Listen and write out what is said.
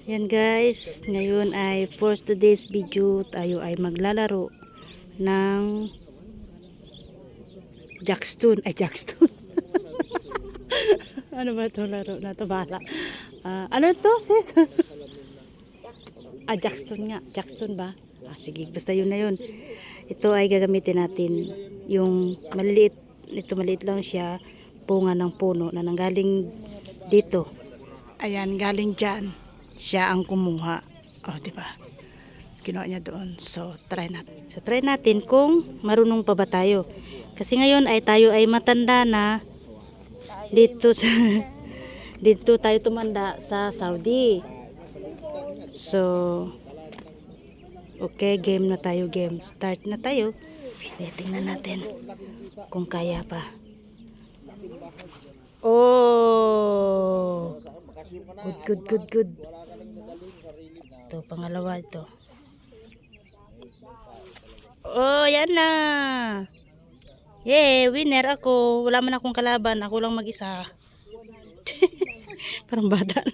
Yan guys, ngayon ay for today's video tayo ay maglalaro ng Jackstone. Ay, Jackstone. Ano ba ito laro na ito? Bala. Ano ito sis? Jackstone nga. Jackstone ba? Sige, basta yun na yun. Ito ay gagamitin natin yung maliliit. Ito maliit lang siya. Bunga ng puno na nanggaling dito. Ayan, galing dyan. Siya ang kumuha. Oh, di ba? Kinuha niya doon. So, try natin. So, try natin kung marunong pa ba tayo. Kasi ngayon ay tayo ay matanda na dito sa dito tayo tumanda sa Saudi. So, okay, game na tayo, game. Start na tayo. Tingnan natin kung kaya pa. Oh! Good. Ito, pangalawa ito. Oh, yan na. Yay, winner ako. Wala man akong kalaban. Ako lang mag-isa. Parang bata.